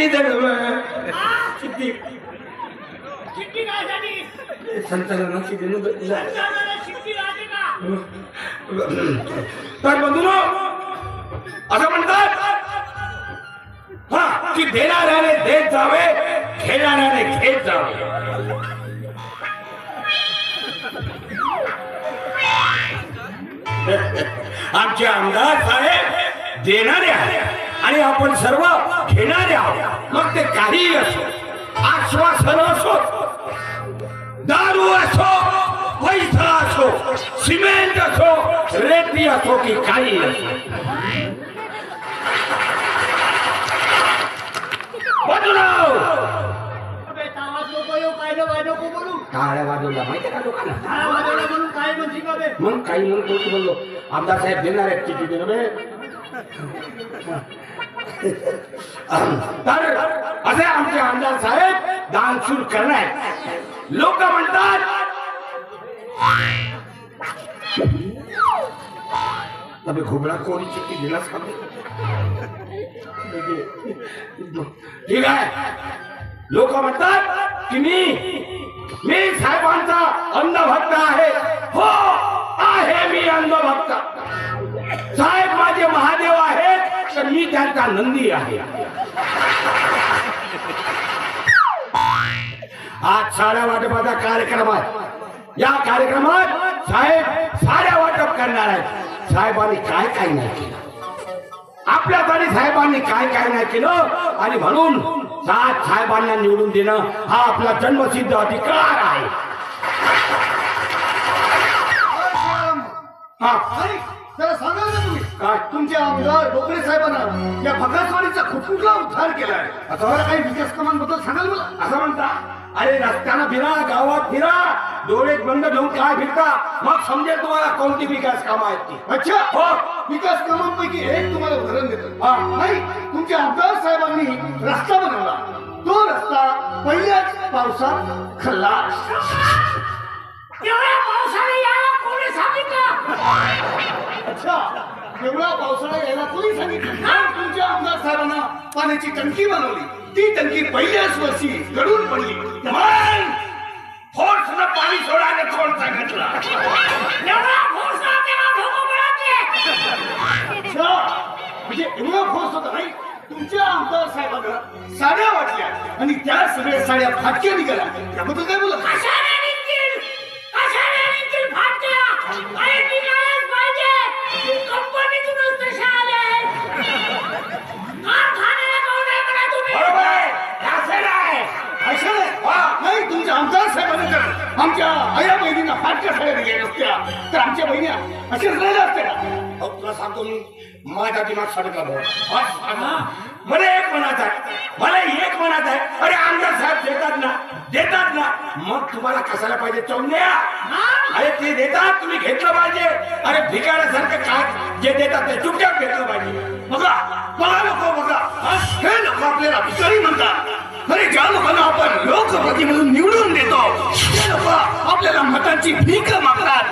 चिठ्ठी दे चिठ्ठी चिठ्ठी काय झाली? संचालनाची चिठ्ठी राहते का? तर बंधूनो असं म्हणतात हा की देणाऱ्याने देत जावे, घेणाऱ्याने घेत जावे. आमचे आमदार साहेब देणारे आहेत आणि आपण सर्व घेणारे आहोत. मग ते काही असो, आश्वासन असो, दारू असो, पैसा असो, सिमेंट असो, रेती असो की काही असो. टाळ्या वाजवल्या माहिती का लोकांना? मग काही म्हणून कोणी बोललो आमदार साहेब देणार आहेत चिठ्ठी देणार तर असे आमचे आमदार साहेब दानशूर करणार. लोक म्हणतात तबे घुबडा कोणी चिठ्ठी दिलाच का? ठीक आहे. लोक म्हणतात की मी साहेबांचा अंधभक्त आहे. हो आहे, मी अंधभक्त. साहेब माझे महादेव आहेत तर मी त्यांचा नंदी आहे. आज साड्या वाटपाचा कार्यक्रम आहे. या कार्यक्रमात साहेब साड्या वाटप करणार आहेत. साहेबांनी काय काय नाही केलं आपल्यासाठी, साहेबांनी काय काय नाही केलं आणि म्हणून साहेबांना निवडून देणं हा आपला जन्मसिद्ध अधिकार आहे. सांगा ना तुम्ही काय तुमच्या आमदार डोकरे साहेबांना या भगासवाडीचा कुठला उद्धार केलाय? आता मला काही विकास कामांबद्दल सांगाल मला? असं म्हणता अरे रस्त्यानं फिरा, गावात फिरा, डोळे बंद ठेवून काय फिरता, मग समजेल तुम्हाला कोणती विकास कामं आहेत ती. अच्छा हो, विकास कामांपैकी एक तुम्हाला उदाहरण देतो. नाही, तुमच्या आमदार साहेबांनी रस्ता बनवला. तो रस्ता पहिल्याच पावसात खल्लास. एवढ्या पावसाने यायला कोणी सांगितलं? अच्छा, एवढा पावसाळा यायला कोणी सांगितलं? तुमच्या आमदार साहेबांना पाण्याची टंकी बनवली. ती टंकी पहिल्याच वर्षी गळून पडली. फोर्सनं पाणी सोडायला कोण सांगितलं? एवढा फोर्स केला धोका मिळाले. अच्छा, म्हणजे एवढा फोर्स होता नाही. तुमच्या आमदार साहेबांना साड्या वाटल्या आणि त्या सगळ्या साड्या फाटक्या निघाल्या. त्याबद्दल काय बोला? कशाने निघतील फाटक्या? अरे निघायलाच पाहिजे. कंपनीतूनच तशा आले. कारखान्याला कोण आहे म्हणा तुम्ही? बरोबर आहे, असं नाही. असं नाही, तुमच्या आमदार साहेबांनी जर आमच्या आया बहिणींना फाटक्या साड्या दिल्या नसत्या तर आमच्या बहिण्या असेच राहिल्या असत्या का? तुला सांगतो मी, माझा दिमाग सडकला भाऊ. मला एक मनात आहे, अरे आमदार साहेब देतात ना, मग तुम्हाला कसायला पाहिजे चौन्या? अरे ते देतात, तुम्ही घेतलं पाहिजे. अरे भिकाऱ्यासारखं काय जे देतात ते चुपचाप घेतलं पाहिजे. बघा लोक बघा, हे लोक आपल्याला भिकारी म्हणतात. अरे ज्या लोकांना आपण लोकप्रती म्हणून निवडून देतो ते लोक आपल्याला मतांची भीक मागतात.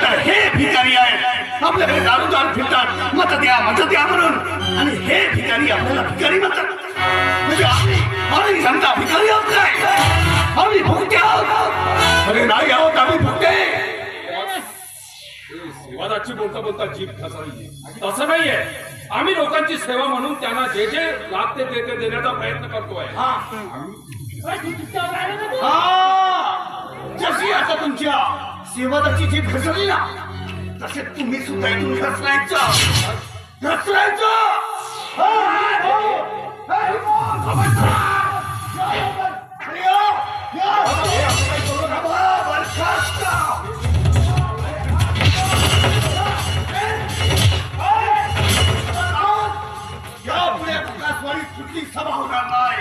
तर हे भिकारी आहेत, आपल्याकडे दारू फिरतात, मत द्या म्हणून. आणि हे भिकारी आपल्याला भिकारी म्हणतात. म्हणजे आम्ही जनता भिकारी आहोत काय? आम्ही भुकते आहोत? अरे नाही आहोत, आम्ही भुकते. सेवादाची बोलता जीभ घासावी तसं नाहीये. आम्ही लोकांची सेवा म्हणून त्यांना जे जे लागते ते देण्याचा प्रयत्न करतोय. जशी आता तुमच्या सेवादाची जीभ घसरली ना, तसे तुम्ही सुद्धा इथून घसरायचं. यापुढे विकासवाडीत कुठली सभा होणार नाही.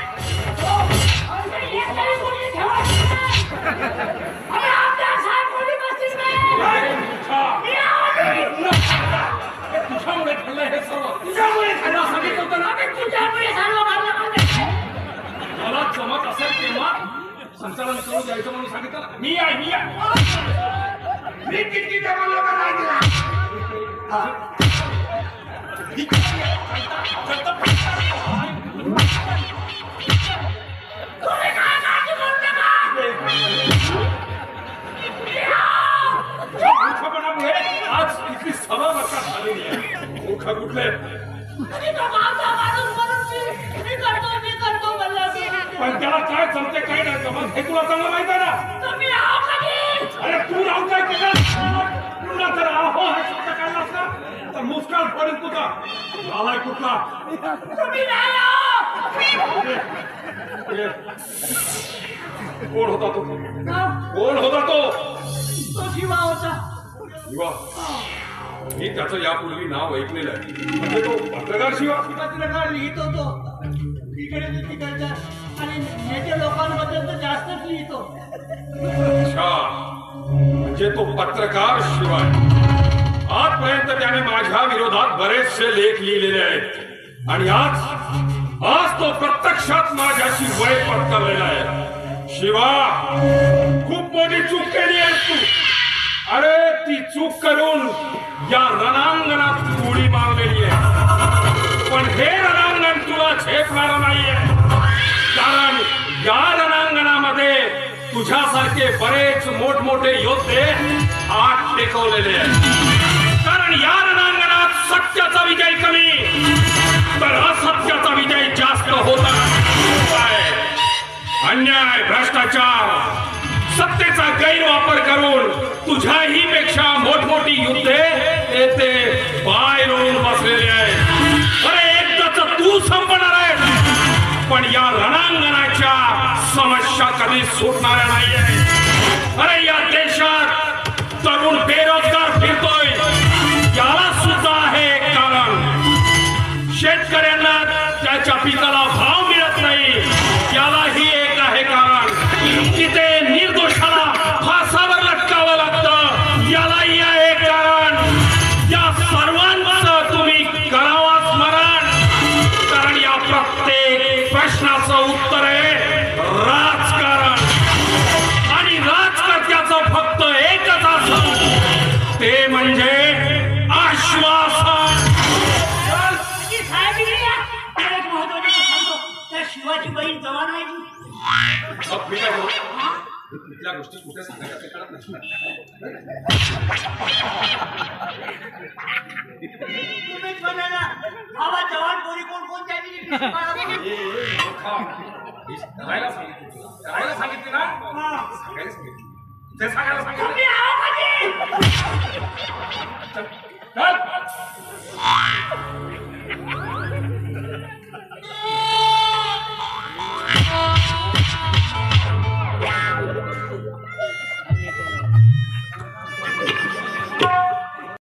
तुझ्यामुळे खाल्लं हे सर्व, तुझ्यामुळे खायला सांगितलं होतं ना. मला जमत असेल तेव्हा संचालन करून द्यायचं म्हणून सांगितलं. मी किती जमवलं का नाही दिला? कारण त्याला काय जमते काय नाही जमत हे तुला चांगलं माहित आहे ना. तुम्ही आहो कधी अरे तू राहू काय पुन्हा तर आहो हा शब्द काढलास ना तर मुस्कान पडेल तुझा. आलाय कुठला तुम्ही नाही आहो. कोण होता तो. हा? कोण होता तो. तो शिवा होता. शिवा. मी त्याचं यापूर्वी नाव ऐकलेलं आहे. म्हणजे तो पत्रकार शिवा. पत्रकार लिहितो तो तिकडे तिकडच्या आणि नेते लोकांबद्दल तर जास्तच लिहितो. अच्छा म्हणजे तो पत्रकार शिवा. आजपर्यंत त्याने माझ्या विरोधात बरेचसे लेख लिहिलेले आहेत आणि आज तो प्रत्यक्षात माझ्याशी वय पत्करलेला आहे. शिवा खूप मोठी चूक केली आहेस तू. अरे ती चूक करून या रणांगणात तू उडी मारलेली आहे. पण हे रणांगण तुला झेपणार नाहीये कारण या रणांगणामध्ये तुझ्यासारखे बरेच मोठमोठे योद्धे हात टेकवलेले आहेत. कारण या रणांगणात सत्याचा विजय कमी तर असत्याचा विजय जास्त होता. अन्याय भ्रष्टाचार सत्तेचा गैरवापर करून तुझ्याही पेक्षा मोठमोठी युद्धे येथे पाय रोवून बसलेले आहेत. अरे एकदाच तू संपणार आहेस पण या रणांगणाच्या समस्या कधी सुटणाऱ्या नाहीये. अरे या देशात तरुण बेरोजगार फिरतोय याला सुद्धा आहे कारण. शेतकऱ्यांना त्याच्या पिकाला भाव मिळत नाही यालाही एक आहे कारण. तिथे निर्दोषाला फासावर लटकावं लागतं यालाही आहे कारण. या सर्वांचं तुम्ही करावा स्मरण कारण या प्रत्येक प्रश्नाचं उत्तर आहे राजकारण. आणि राजकर्त्याचं फक्त एकच असं ते म्हणजे आश्वासन. साहेब एक महत्वाचं सांगतो. त्या शिवाची बहीण जवान आहे की कुठल्या गोष्टी कुठे सांगायच्या ते कळत नाही. तुम्हीच म्हणाला आवा जवान पोरी कोण कोण त्याची करायला सांगितली ना सांगायला सांगितली ते सांगायला सांगितलं. तुम्ही आहो कधी.